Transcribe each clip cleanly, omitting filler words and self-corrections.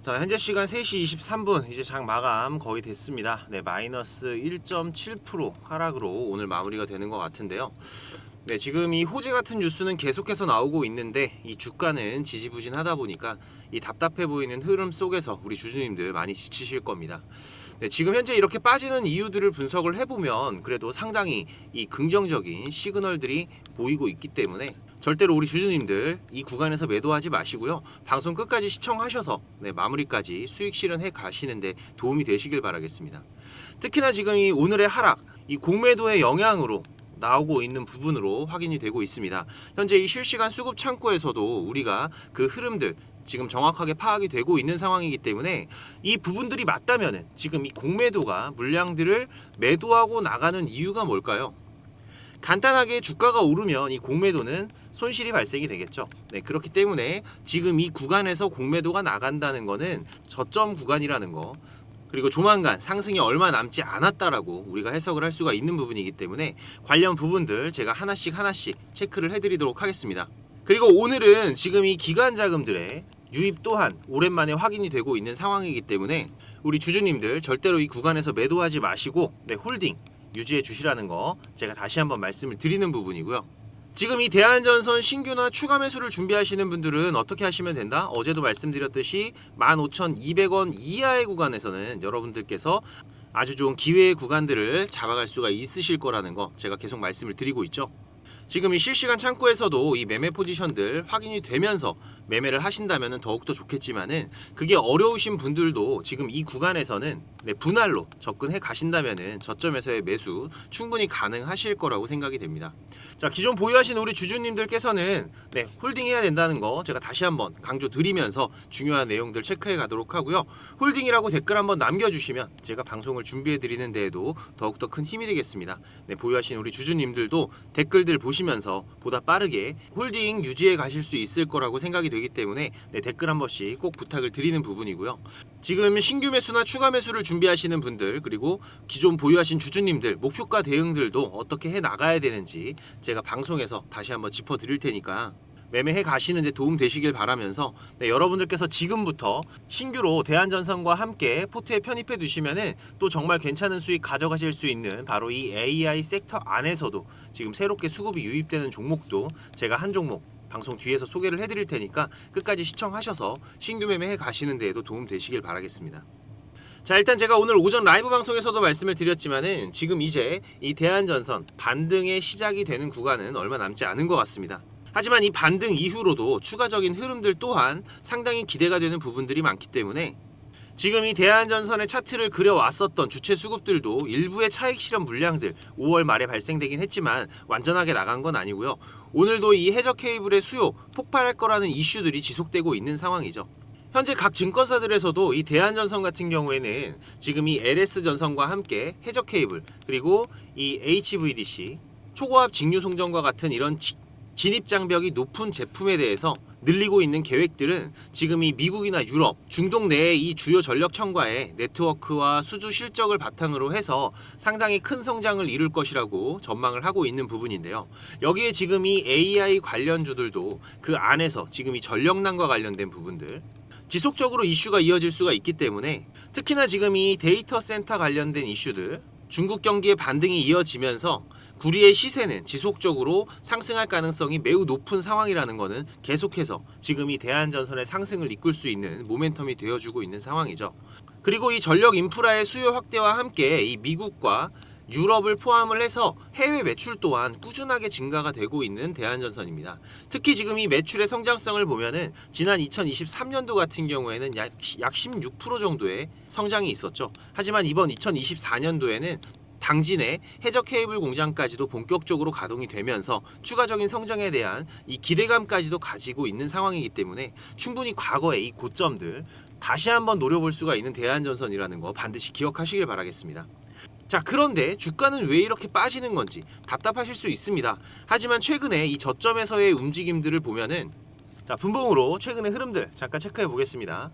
자, 현재 시간 3시 23분, 이제 장 마감 거의 됐습니다. 네, 마이너스 1.7% 하락으로 오늘 마무리가 되는 것 같은데요. 네, 지금 이 호재 같은 뉴스는 계속해서 나오고 있는데 이 주가는 지지부진하다 보니까 이 답답해 보이는 흐름 속에서 우리 주주님들 많이 지치실 겁니다. 네, 지금 현재 이렇게 빠지는 이유들을 분석을 해보면 그래도 상당히 이 긍정적인 시그널들이 보이고 있기 때문에 절대로 우리 주주님들 이 구간에서 매도하지 마시고요. 방송 끝까지 시청하셔서 네, 마무리까지 수익 실현해 가시는데 도움이 되시길 바라겠습니다. 특히나 지금 이 오늘의 하락, 이 공매도의 영향으로 나오고 있는 부분으로 확인이 되고 있습니다. 현재 이 실시간 수급 창구에서도 우리가 그 흐름들 지금 정확하게 파악이 되고 있는 상황이기 때문에 이 부분들이 맞다면은 지금 이 공매도가 물량들을 매도하고 나가는 이유가 뭘까요? 간단하게 주가가 오르면 이 공매도는 손실이 발생이 되겠죠. 네, 그렇기 때문에 지금 이 구간에서 공매도가 나간다는 거는 저점 구간이라는 거, 그리고 조만간 상승이 얼마 남지 않았다라고 우리가 해석을 할 수가 있는 부분이기 때문에 관련 부분들 제가 하나씩 체크를 해드리도록 하겠습니다. 그리고 오늘은 지금 이 기관 자금들의 유입 또한 오랜만에 확인이 되고 있는 상황이기 때문에 우리 주주님들 절대로 이 구간에서 매도하지 마시고 네, 홀딩 유지해 주시라는 거 제가 다시 한번 말씀을 드리는 부분이고요. 지금 이 대한전선 신규나 추가 매수를 준비하시는 분들은 어떻게 하시면 된다? 어제도 말씀드렸듯이 15,200원 이하의 구간에서는 여러분들께서 아주 좋은 기회의 구간들을 잡아갈 수가 있으실 거라는 거 제가 계속 말씀을 드리고 있죠. 지금 이 실시간 창구에서도 이 매매 포지션들 확인이 되면서 매매를 하신다면 더욱더 좋겠지만은 그게 어려우신 분들도 지금 이 구간에서는 네, 분할로 접근해 가신다면은 저점에서의 매수 충분히 가능하실 거라고 생각이 됩니다. 자, 기존 보유하신 우리 주주님들께서는 네, 홀딩해야 된다는 거 제가 다시 한번 강조드리면서 중요한 내용들 체크해 가도록 하고요. 홀딩이라고 댓글 한번 남겨주시면 제가 방송을 준비해 드리는 데에도 더욱더 큰 힘이 되겠습니다. 네, 보유하신 우리 주주님들도 댓글들 보시면서 보다 빠르게 홀딩 유지해 가실 수 있을 거라고 생각이 되기 때문에 네, 댓글 한 번씩 꼭 부탁을 드리는 부분이고요. 지금 신규 매수나 추가 매수를 준비하시는 분들, 그리고 기존 보유하신 주주님들 목표가 대응들도 어떻게 해 나가야 되는지 제가 방송에서 다시 한번 짚어 드릴 테니까 매매해 가시는데 도움 되시길 바라면서 네, 여러분들께서 지금부터 신규로 대한전선과 함께 포트에 편입해 두시면은 또 정말 괜찮은 수익 가져가실 수 있는 바로 이 AI 섹터 안에서도 지금 새롭게 수급이 유입되는 종목도 제가 한 종목 방송 뒤에서 소개를 해드릴 테니까 끝까지 시청하셔서 신규 매매해 가시는 데에도 도움 되시길 바라겠습니다. 자, 일단 제가 오늘 오전 라이브 방송에서도 말씀을 드렸지만은 지금 이제 이 대한전선 반등의 시작이 되는 구간은 얼마 남지 않은 것 같습니다. 하지만 이 반등 이후로도 추가적인 흐름들 또한 상당히 기대가 되는 부분들이 많기 때문에 지금 이 대한전선의 차트를 그려왔었던 주체 수급들도 일부의 차익 실현 물량들 5월 말에 발생되긴 했지만 완전하게 나간 건 아니고요. 오늘도 이 해저 케이블의 수요 폭발할 거라는 이슈들이 지속되고 있는 상황이죠. 현재 각 증권사들에서도 이 대한전선 같은 경우에는 지금 이 LS전선과 함께 해저 케이블 그리고 이 HVDC 초고압 직류 송전과 같은 이런 진입 장벽이 높은 제품에 대해서 늘리고 있는 계획들은 지금 이 미국이나 유럽, 중동 내의 이 주요 전력청과의 네트워크와 수주 실적을 바탕으로 해서 상당히 큰 성장을 이룰 것이라고 전망을 하고 있는 부분인데요. 여기에 지금 이 AI 관련주들도 그 안에서 지금 이 전력난과 관련된 부분들 지속적으로 이슈가 이어질 수가 있기 때문에 특히나 지금 이 데이터 센터 관련된 이슈들 중국 경기의 반등이 이어지면서 구리의 시세는 지속적으로 상승할 가능성이 매우 높은 상황이라는 것은 계속해서 지금 이 대한전선의 상승을 이끌 수 있는 모멘텀이 되어주고 있는 상황이죠. 그리고 이 전력 인프라의 수요 확대와 함께 이 미국과 유럽을 포함을 해서 해외 매출 또한 꾸준하게 증가가 되고 있는 대한전선입니다. 특히 지금 이 매출의 성장성을 보면은 지난 2023년도 같은 경우에는 약 16% 정도의 성장이 있었죠. 하지만 이번 2024년도에는 당진의 해저 케이블 공장까지도 본격적으로 가동이 되면서 추가적인 성장에 대한 이 기대감까지도 가지고 있는 상황이기 때문에 충분히 과거의 이 고점들 다시 한번 노려볼 수가 있는 대한전선이라는 거 반드시 기억하시길 바라겠습니다. 자, 그런데 주가는 왜 이렇게 빠지는 건지 답답하실 수 있습니다. 하지만 최근에 이 저점에서의 움직임들을 보면은 자, 분봉으로 최근의 흐름들 잠깐 체크해 보겠습니다.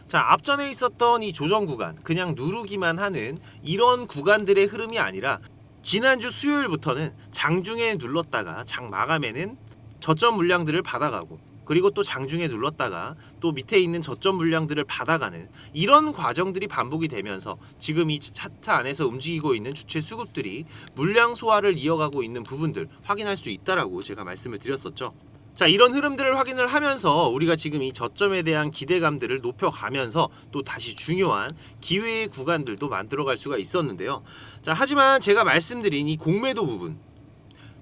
자, 앞전에 있었던 이 조정 구간 그냥 누르기만 하는 이런 구간들의 흐름이 아니라 지난주 수요일부터는 장중에 눌렀다가 장 마감에는 저점 물량들을 받아가고 그리고 또 장중에 눌렀다가 또 밑에 있는 저점 물량들을 받아가는 이런 과정들이 반복이 되면서 지금 이 차트 안에서 움직이고 있는 주체 수급들이 물량 소화를 이어가고 있는 부분들 확인할 수 있다라고 제가 말씀을 드렸었죠. 자, 이런 흐름들을 확인을 하면서 우리가 지금 이 저점에 대한 기대감들을 높여가면서 또 다시 중요한 기회의 구간들도 만들어갈 수가 있었는데요. 자, 하지만 제가 말씀드린 이 공매도 부분,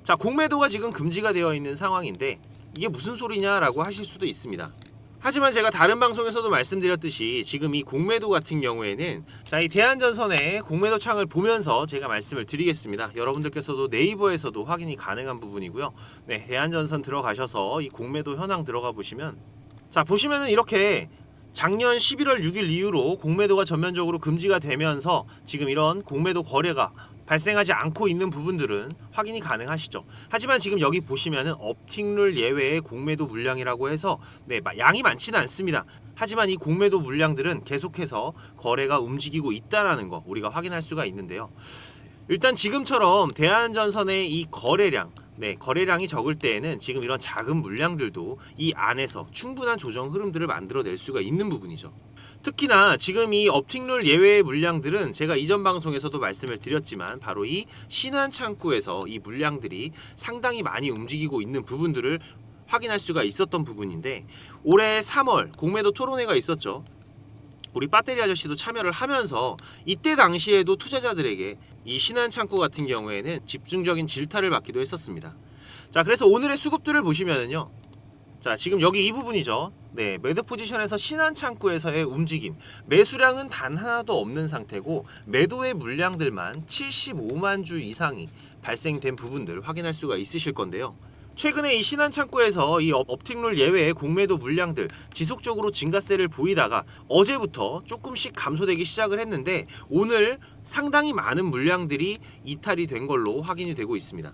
자, 공매도가 지금 금지가 되어 있는 상황인데 이게 무슨 소리냐라고 하실 수도 있습니다. 하지만 제가 다른 방송에서도 말씀드렸듯이 지금 이 공매도 같은 경우에는 자, 이 대한전선의 공매도 창을 보면서 제가 말씀을 드리겠습니다. 여러분들께서도 네이버에서도 확인이 가능한 부분이고요. 네, 대한전선 들어가셔서 이 공매도 현황 들어가 보시면, 자, 보시면은 이렇게 작년 11월 6일 이후로 공매도가 전면적으로 금지가 되면서 지금 이런 공매도 거래가 발생하지 않고 있는 부분들은 확인이 가능하시죠. 하지만 지금 여기 보시면은 업틱룰 예외의 공매도 물량이라고 해서 네, 양이 많지는 않습니다. 하지만 이 공매도 물량들은 계속해서 거래가 움직이고 있다라는 거 우리가 확인할 수가 있는데요. 일단 지금처럼 대한전선의 이 거래량, 네, 거래량이 적을 때에는 지금 이런 작은 물량들도 이 안에서 충분한 조정 흐름들을 만들어낼 수가 있는 부분이죠. 특히나 지금 이 업틱룰 예외의 물량들은 제가 이전 방송에서도 말씀을 드렸지만 바로 이 신한 창구에서 이 물량들이 상당히 많이 움직이고 있는 부분들을 확인할 수가 있었던 부분인데, 올해 3월 공매도 토론회가 있었죠. 우리 배터리 아저씨도 참여를 하면서 이때 당시에도 투자자들에게 이 신한 창구 같은 경우에는 집중적인 질타를 받기도 했었습니다. 자, 그래서 오늘의 수급들을 보시면은요, 자, 지금 여기 이 부분이죠. 네, 매도 포지션에서 신한 창구에서의 움직임, 매수량은 단 하나도 없는 상태고 매도의 물량들만 75만 주 이상이 발생된 부분들 확인할 수가 있으실 건데요. 최근에 이 신한 창구에서 이 업틱룰 예외의 공매도 물량들 지속적으로 증가세를 보이다가 어제부터 조금씩 감소되기 시작을 했는데 오늘 상당히 많은 물량들이 이탈이 된 걸로 확인이 되고 있습니다.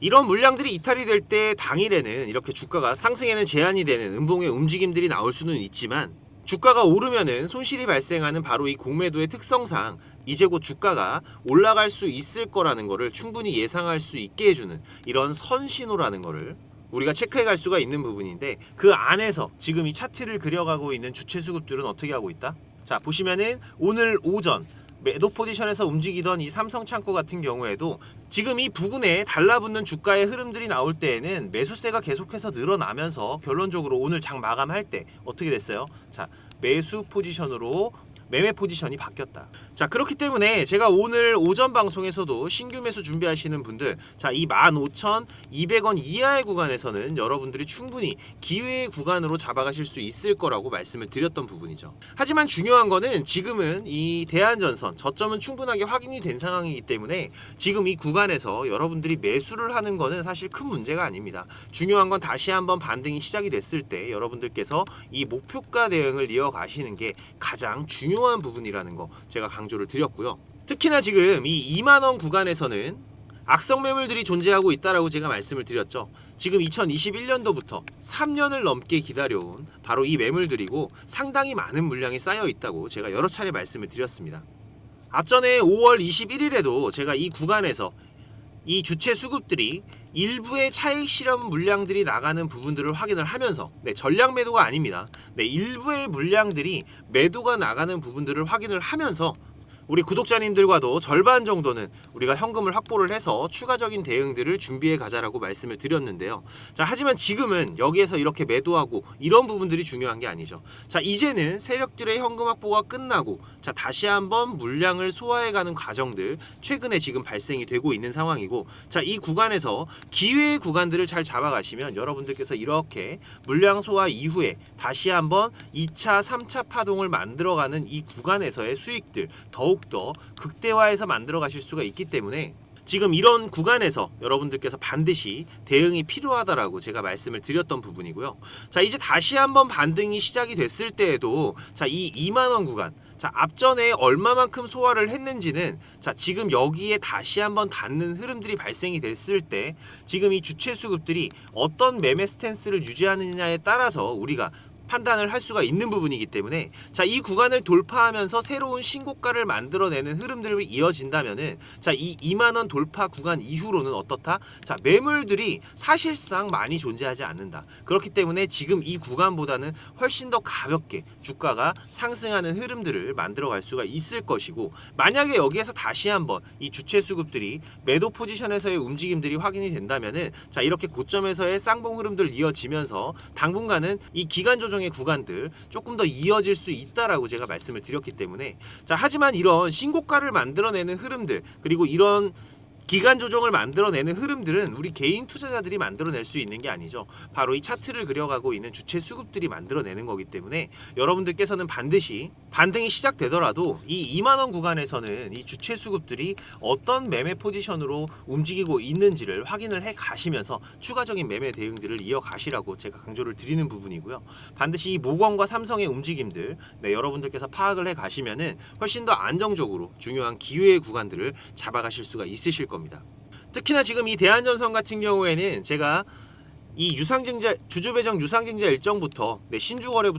이런 물량들이 이탈이 될 때 당일에는 이렇게 주가가 상승에는 제한이 되는 음봉의 움직임들이 나올 수는 있지만, 주가가 오르면은 손실이 발생하는 바로 이 공매도의 특성상 이제 곧 주가가 올라갈 수 있을 거라는 거를 충분히 예상할 수 있게 해주는 이런 선신호라는 거를 우리가 체크해 갈 수가 있는 부분인데, 그 안에서 지금 이 차트를 그려가고 있는 주체 수급들은 어떻게 하고 있다? 자, 보시면은 오늘 오전 매도 포지션에서 움직이던 이 삼성 창구 같은 경우에도 지금 이 부근에 달라붙는 주가의 흐름들이 나올 때에는 매수세가 계속해서 늘어나면서 결론적으로 오늘 장 마감할 때 어떻게 됐어요? 자, 매수 포지션으로 매매 포지션이 바뀌었다. 자, 그렇기 때문에 제가 오늘 오전 방송에서도 신규 매수 준비하시는 분들, 자, 이 15,200원 이하의 구간에서는 여러분들이 충분히 기회의 구간으로 잡아가실 수 있을 거라고 말씀을 드렸던 부분이죠. 하지만 중요한 거는 지금은 이 대한전선 저점은 충분하게 확인이 된 상황이기 때문에 지금 이 구간에서 여러분들이 매수를 하는 거는 사실 큰 문제가 아닙니다. 중요한 건 다시 한번 반등이 시작이 됐을 때 여러분들께서 이 목표가 대응을 이어가시는 게 가장 중요한 부분이라는 거 제가 강조를 드렸고요. 특히나 지금 이 2만원 구간에서는 악성 매물들이 존재하고 있다라고 제가 말씀을 드렸죠. 지금 2021년도부터 3년을 넘게 기다려온 바로 이 매물들이고 상당히 많은 물량이 쌓여 있다고 제가 여러 차례 말씀을 드렸습니다. 앞전에 5월 21일에도 제가 이 구간에서 이 주체 수급들이 일부의 차익 실현 물량들이 나가는 부분들을 확인을 하면서, 네, 전량 매도가 아닙니다. 네, 일부의 물량들이 매도가 나가는 부분들을 확인을 하면서 우리 구독자님들과도 절반 정도는 우리가 현금을 확보를 해서 추가적인 대응들을 준비해 가자라고 말씀을 드렸는데요. 자, 하지만 지금은 여기에서 이렇게 매도하고 이런 부분들이 중요한 게 아니죠. 자, 이제는 세력들의 현금 확보가 끝나고 자, 다시 한번 물량을 소화해 가는 과정들 최근에 지금 발생이 되고 있는 상황이고, 자, 이 구간에서 기회의 구간들을 잘 잡아가시면 여러분들께서 이렇게 물량 소화 이후에 다시 한번 2차, 3차 파동을 만들어가는 이 구간에서의 수익들 더욱더 극대화해서 만들어 가실 수가 있기 때문에 지금 이런 구간에서 여러분들께서 반드시 대응이 필요하다라고 제가 말씀을 드렸던 부분이고요. 자, 이제 다시 한번 반등이 시작이 됐을 때에도 자, 이 2만원 구간, 자, 앞전에 얼마만큼 소화를 했는지는 자, 지금 여기에 다시 한번 닿는 흐름들이 발생이 됐을 때 지금 이 주체 수급들이 어떤 매매 스탠스를 유지하느냐에 따라서 우리가 판단을 할 수가 있는 부분이기 때문에 자, 이 구간을 돌파하면서 새로운 신고가를 만들어내는 흐름들이 이어진다면은 자, 이 2만 원 돌파 구간 이후로는 어떻다? 자, 매물들이 사실상 많이 존재하지 않는다. 그렇기 때문에 지금 이 구간보다는 훨씬 더 가볍게 주가가 상승하는 흐름들을 만들어갈 수가 있을 것이고, 만약에 여기에서 다시 한번 이 주체 수급들이 매도 포지션에서의 움직임들이 확인이 된다면은 자, 이렇게 고점에서의 쌍봉 흐름들 이어지면서 당분간은 이 기간 조정의 구간들 조금 더 이어질 수 있다라고 제가 말씀을 드렸기 때문에 자, 하지만 이런 신고가를 만들어내는 흐름들, 그리고 이런 기간 조정을 만들어내는 흐름들은 우리 개인 투자자들이 만들어낼 수 있는 게 아니죠. 바로 이 차트를 그려가고 있는 주체 수급들이 만들어내는 거기 때문에 여러분들께서는 반드시 반등이 시작되더라도 이 2만 원 구간에서는 이 주체 수급들이 어떤 매매 포지션으로 움직이고 있는지를 확인을 해 가시면서 추가적인 매매 대응들을 이어가시라고 제가 강조를 드리는 부분이고요. 반드시 이 모건과 삼성의 움직임들 여러분들께서 파악을 해 가시면은 훨씬 더 안정적으로 중요한 기회의 구간들을 잡아가실 수가 있으실 겁니다. 특히나 지금 이 대한전선 같은 경우에는 제가 이 유상증자 주주배정 유상증자 일정부터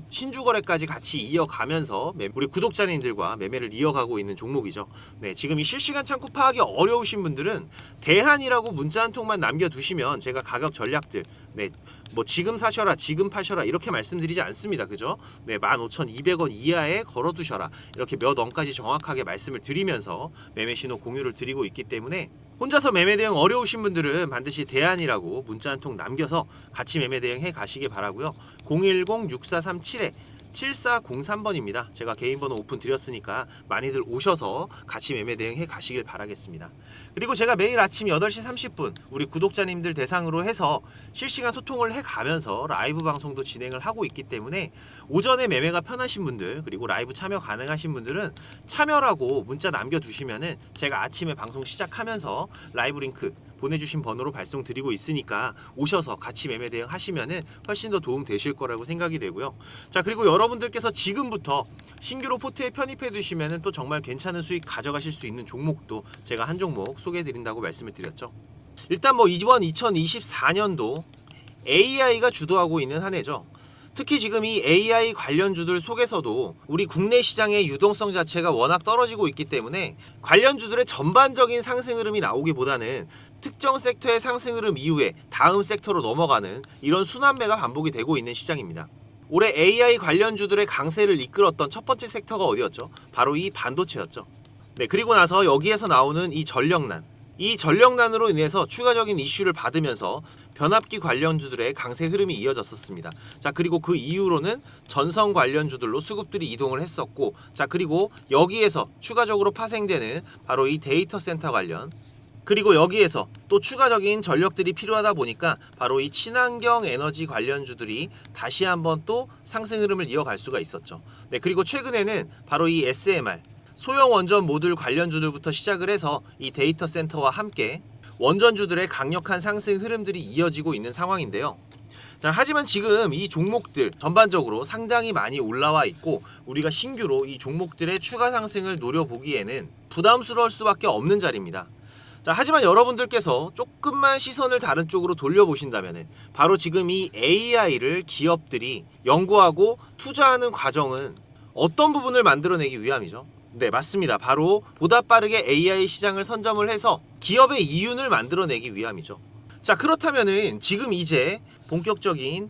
신주거래까지 같이 이어가면서 우리 구독자님들과 매매를 이어가고 있는 종목이죠. 지금 이 실시간 창구 파악이 어려우신 분들은 대한이라고 문자 한 통만 남겨두시면 제가 가격 전략들 뭐 지금 사셔라 지금 파셔라 이렇게 말씀드리지 않습니다. 그죠? 15,200원 이하에 걸어두셔라 이렇게 몇 원까지 정확하게 말씀을 드리면서 매매 신호 공유를 드리고 있기 때문에 혼자서 매매 대응 어려우신 분들은 반드시 대안이라고 문자 한 통 남겨서 같이 매매 대응해 가시기 바라고요. 010-6437-7403번입니다. 제가 개인 번호 오픈 드렸으니까 많이들 오셔서 같이 매매 대응해 가시길 바라겠습니다. 그리고 제가 매일 아침 8시 30분 우리 구독자님들 대상으로 해서 실시간 소통을 해 가면서 라이브 방송도 진행을 하고 있기 때문에 오전에 매매가 편하신 분들, 그리고 라이브 참여 가능하신 분들은 참여라고 문자 남겨두시면은 제가 아침에 방송 시작하면서 라이브 링크 보내주신 번호로 발송 드리고 있으니까 오셔서 같이 매매 대응 하시면은 훨씬 더 도움 되실 거라고 생각이 되고요. 자, 그리고 여러분들께서 지금부터 신규로 포트에 편입해 두시면은 또 정말 괜찮은 수익 가져가실 수 있는 종목도 제가 한 종목 소개해 드린다고 말씀을 드렸죠. 일단 뭐 이번 2024년도 AI가 주도하고 있는 한 해죠. 특히 지금 이 AI 관련주들 속에서도 우리 국내 시장의 유동성 자체가 워낙 떨어지고 있기 때문에 관련주들의 전반적인 상승 흐름이 나오기보다는 특정 섹터의 상승 흐름 이후에 다음 섹터로 넘어가는 이런 순환매가 반복이 되고 있는 시장입니다. 올해 AI 관련주들의 강세를 이끌었던 첫 번째 섹터가 어디였죠? 바로 이 반도체였죠. 그리고 나서 여기에서 나오는 이 전력난으로 인해서 추가적인 이슈를 받으면서 변압기 관련주들의 강세 흐름이 이어졌었습니다. 자, 그리고 그 이후로는 전선 관련주들로 수급들이 이동을 했었고, 자, 그리고 여기에서 추가적으로 파생되는 바로 이 데이터 센터 관련, 그리고 여기에서 또 추가적인 전력들이 필요하다 보니까 바로 이 친환경 에너지 관련주들이 다시 한번 또 상승 흐름을 이어갈 수가 있었죠. 그리고 최근에는 바로 이 SMR 소형 원전 모듈 관련주들부터 시작을 해서 이 데이터 센터와 함께 원전주들의 강력한 상승 흐름들이 이어지고 있는 상황인데요. 자, 하지만 지금 이 종목들 전반적으로 상당히 많이 올라와 있고 우리가 신규로 이 종목들의 추가 상승을 노려보기에는 부담스러울 수밖에 없는 자리입니다. 자, 하지만 여러분들께서 조금만 시선을 다른 쪽으로 돌려보신다면 바로 지금 이 AI를 기업들이 연구하고 투자하는 과정은 어떤 부분을 만들어내기 위함이죠? 맞습니다. 바로 보다 빠르게 AI 시장을 선점을 해서 기업의 이윤을 만들어내기 위함이죠. 자, 그렇다면은 지금 이제 본격적인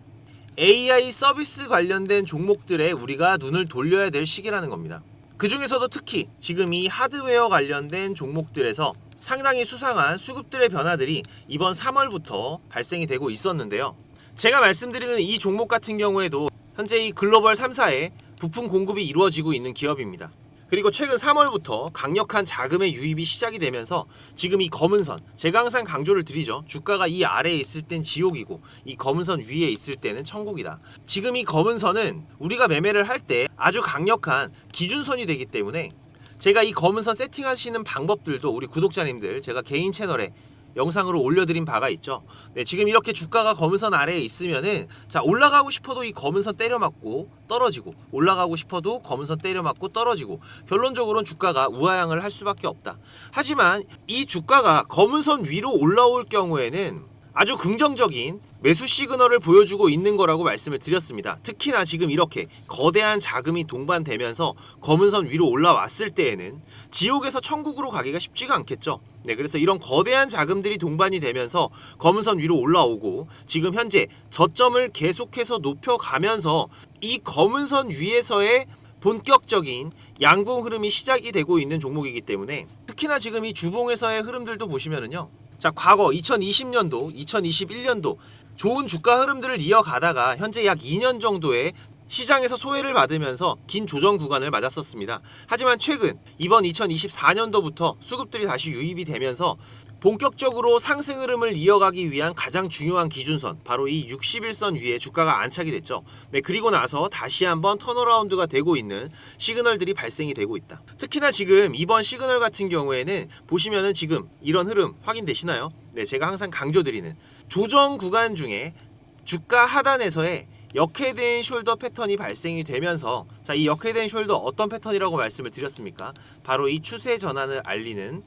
AI 서비스 관련된 종목들에 우리가 눈을 돌려야 될 시기라는 겁니다. 그 중에서도 특히 지금 이 하드웨어 관련된 종목들에서 상당히 수상한 수급들의 변화들이 이번 3월부터 발생이 되고 있었는데요. 제가 말씀드리는 이 종목 같은 경우에도 현재 이 글로벌 3사의 부품 공급이 이루어지고 있는 기업입니다. 그리고 최근 3월부터 강력한 자금의 유입이 시작이 되면서 지금 이 검은 선, 제가 항상 강조를 드리죠. 주가가 이 아래에 있을 땐 지옥이고 이 검은 선 위에 있을 때는 천국이다. 지금 이 검은 선은 우리가 매매를 할 때 아주 강력한 기준선이 되기 때문에 제가 이 검은 선 세팅하시는 방법들도 우리 구독자님들 제가 개인 채널에 영상으로 올려드린 바가 있죠. 지금 이렇게 주가가 검은선 아래에 있으면은 자, 올라가고 싶어도 이 검은선 때려맞고 떨어지고, 올라가고 싶어도 검은선 때려맞고 떨어지고, 결론적으로는 주가가 우하향을 할 수밖에 없다. 하지만 이 주가가 검은선 위로 올라올 경우에는 아주 긍정적인 매수 시그널을 보여주고 있는 거라고 말씀을 드렸습니다. 특히나 지금 이렇게 거대한 자금이 동반되면서 검은선 위로 올라왔을 때에는 지옥에서 천국으로 가기가 쉽지가 않겠죠. 네, 그래서 이런 거대한 자금들이 동반이 되면서 검은선 위로 올라오고 지금 현재 저점을 계속해서 높여가면서 이 검은선 위에서의 본격적인 양봉 흐름이 시작이 되고 있는 종목이기 때문에 특히나 지금 이 주봉에서의 흐름들도 보시면은요. 자, 과거 2020년도, 2021년도 좋은 주가 흐름들을 이어가다가 현재 약 2년 정도의 시장에서 소외를 받으면서 긴 조정 구간을 맞았었습니다. 하지만 최근 이번 2024년도부터 수급들이 다시 유입이 되면서 본격적으로 상승 흐름을 이어가기 위한 가장 중요한 기준선, 바로 이 60일선 위에 주가가 안착이 됐죠. 네, 그리고 나서 다시 한번 턴어라운드가 되고 있는 시그널들이 발생이 되고 있다. 특히나 지금 이번 시그널 같은 경우에는 보시면은 지금 이런 흐름 확인되시나요? 네, 제가 항상 강조드리는 조정 구간 중에 주가 하단에서의 역헤드앤 숄더 패턴이 발생이 되면서, 자, 이 역헤드앤 숄더 어떤 패턴이라고 말씀을 드렸습니까? 바로 이 추세 전환을 알리는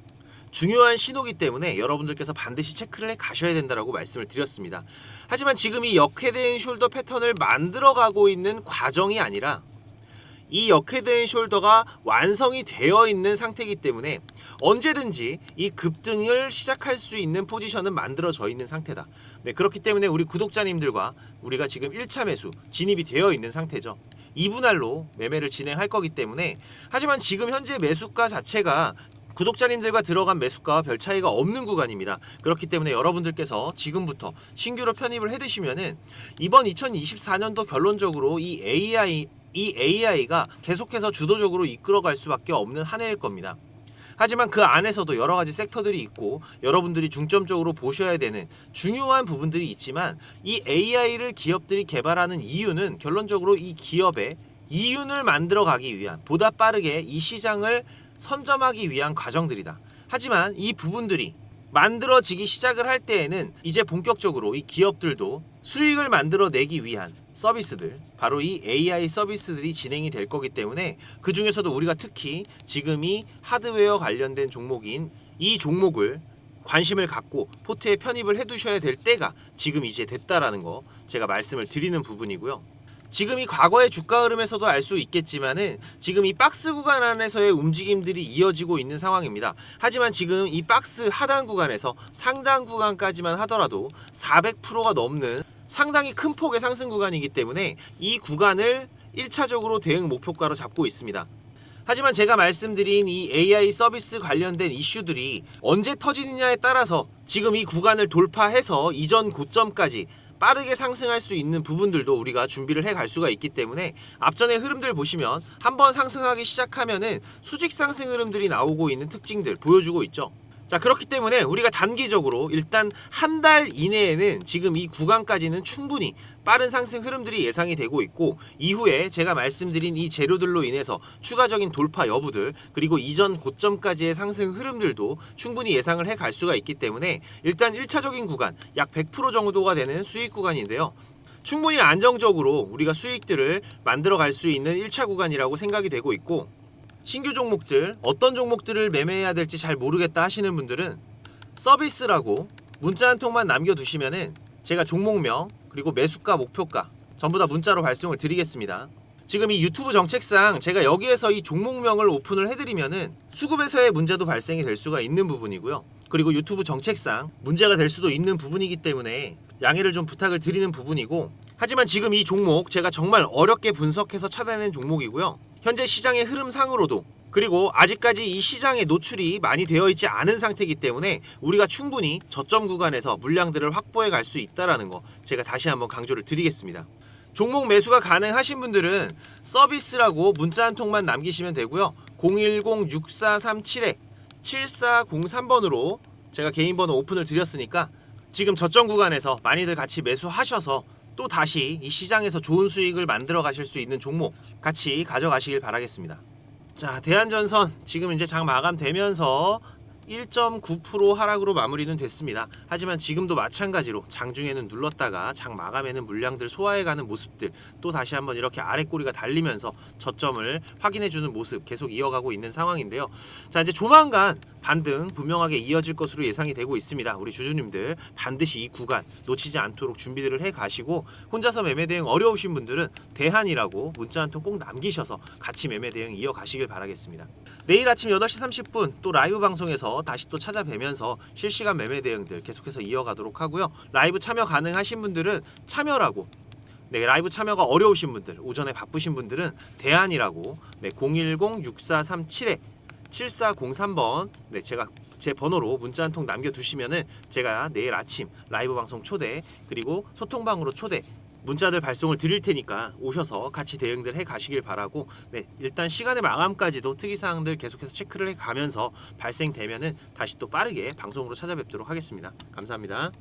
중요한 신호기 때문에 여러분들께서 반드시 체크를 해 가셔야 된다라고 말씀을 드렸습니다. 하지만 지금 이 역헤드앤 숄더 패턴을 만들어가고 있는 과정이 아니라 이 역헤드앤 숄더가 완성이 되어 있는 상태이기 때문에 언제든지 이 급등을 시작할 수 있는 포지션은 만들어져 있는 상태다. 네, 그렇기 때문에 우리 구독자님들과 우리가 지금 1차 매수 진입이 되어 있는 상태죠. 2분할로 매매를 진행할 거기 때문에, 하지만 지금 현재 매수가 자체가 구독자님들과 들어간 매수가와 별 차이가 없는 구간입니다. 그렇기 때문에 여러분들께서 지금부터 신규로 편입을 해두시면은 이번 2024년도 결론적으로 이 AI가 계속해서 주도적으로 이끌어갈 수밖에 없는 한 해일 겁니다. 하지만 그 안에서도 여러 가지 섹터들이 있고 여러분들이 중점적으로 보셔야 되는 중요한 부분들이 있지만, 이 AI를 기업들이 개발하는 이유는 결론적으로 이 기업의 이윤을 만들어가기 위한, 보다 빠르게 이 시장을 선점하기 위한 과정들이다. 하지만 이 부분들이 만들어지기 시작을 할 때에는 이제 본격적으로 이 기업들도 수익을 만들어내기 위한 서비스들, 바로 이 AI 서비스들이 진행이 될 거기 때문에 그 중에서도 우리가 특히 지금 이 하드웨어 관련된 종목인 이 종목을 관심을 갖고 포트에 편입을 해두셔야 될 때가 지금 이제 됐다라는 거 제가 말씀을 드리는 부분이고요. 지금 이 과거의 주가 흐름에서도 알 수 있겠지만은 지금 이 박스 구간 안에서의 움직임들이 이어지고 있는 상황입니다. 하지만 지금 이 박스 하단 구간에서 상단 구간까지만 하더라도 400%가 넘는 상당히 큰 폭의 상승 구간이기 때문에 이 구간을 1차적으로 대응 목표가로 잡고 있습니다. 하지만 제가 말씀드린 이 AI 서비스 관련된 이슈들이 언제 터지느냐에 따라서 지금 이 구간을 돌파해서 이전 고점까지 빠르게 상승할 수 있는 부분들도 우리가 준비를 해 갈 수가 있기 때문에 앞전의 흐름들 보시면 한번 상승하기 시작하면은 수직 상승 흐름들이 나오고 있는 특징들 보여주고 있죠. 자, 그렇기 때문에 우리가 단기적으로 일단 한 달 이내에는 지금 이 구간까지는 충분히 빠른 상승 흐름들이 예상이 되고 있고, 이후에 제가 말씀드린 이 재료들로 인해서 추가적인 돌파 여부들, 그리고 이전 고점까지의 상승 흐름들도 충분히 예상을 해 갈 수가 있기 때문에 일단 1차적인 구간 약 100% 정도가 되는 수익 구간인데요. 충분히 안정적으로 우리가 수익들을 만들어 갈 수 있는 1차 구간이라고 생각이 되고 있고, 신규 종목들, 어떤 종목들을 매매해야 될지 잘 모르겠다 하시는 분들은 서비스라고 문자 한 통만 남겨두시면은 제가 종목명 그리고 매수가 목표가 전부 다 문자로 발송을 드리겠습니다. 지금 이 유튜브 정책상 제가 여기에서 이 종목명을 오픈을 해드리면은 수급에서의 문제도 발생이 될 수가 있는 부분이고요. 그리고 유튜브 정책상 문제가 될 수도 있는 부분이기 때문에 양해를 좀 부탁을 드리는 부분이고, 하지만 지금 이 종목 제가 정말 어렵게 분석해서 찾아낸 종목이고요. 현재 시장의 흐름상으로도, 그리고 아직까지 이 시장에 노출이 많이 되어 있지 않은 상태이기 때문에 우리가 충분히 저점 구간에서 물량들을 확보해 갈 수 있다는 거 제가 다시 한번 강조를 드리겠습니다. 종목 매수가 가능하신 분들은 서비스라고 문자 한 통만 남기시면 되고요. 010-6437-7403번으로 제가 개인 번호 오픈을 드렸으니까 지금 저점 구간에서 많이들 같이 매수하셔서 또 다시 이 시장에서 좋은 수익을 만들어 가실 수 있는 종목 같이 가져가시길 바라겠습니다. 자, 대한전선 지금 이제 장 마감되면서 1.9% 하락으로 마무리는 됐습니다. 하지만 지금도 마찬가지로 장중에는 눌렀다가 장 마감에는 물량들 소화해가는 모습들, 또 다시 한번 이렇게 아래 꼬리가 달리면서 저점을 확인해주는 모습 계속 이어가고 있는 상황인데요. 자, 이제 조만간 반등 분명하게 이어질 것으로 예상이 되고 있습니다. 우리 주주님들 반드시 이 구간 놓치지 않도록 준비들을 해 가시고 혼자서 매매 대응 어려우신 분들은 대한이라고 문자 한 통 꼭 남기셔서 같이 매매 대응 이어가시길 바라겠습니다. 내일 아침 8시 30분 또 라이브 방송에서 다시 또 찾아뵈면서 실시간 매매 대응들 계속해서 이어가도록 하고요. 라이브 참여 가능하신 분들은 참여라고 네, 라이브 참여가 어려우신 분들, 오전에 바쁘신 분들은 대안이라고 010-6437-7403번 제가 제 번호로 문자 한 통 남겨두시면은 제가 내일 아침 라이브 방송 초대 그리고 소통방으로 초대 문자들 발송을 드릴 테니까 오셔서 같이 대응들 해 가시길 바라고 일단 시간의 마감까지도 특이사항들 계속해서 체크를 해 가면서 발생되면은 다시 또 빠르게 방송으로 찾아뵙도록 하겠습니다. 감사합니다.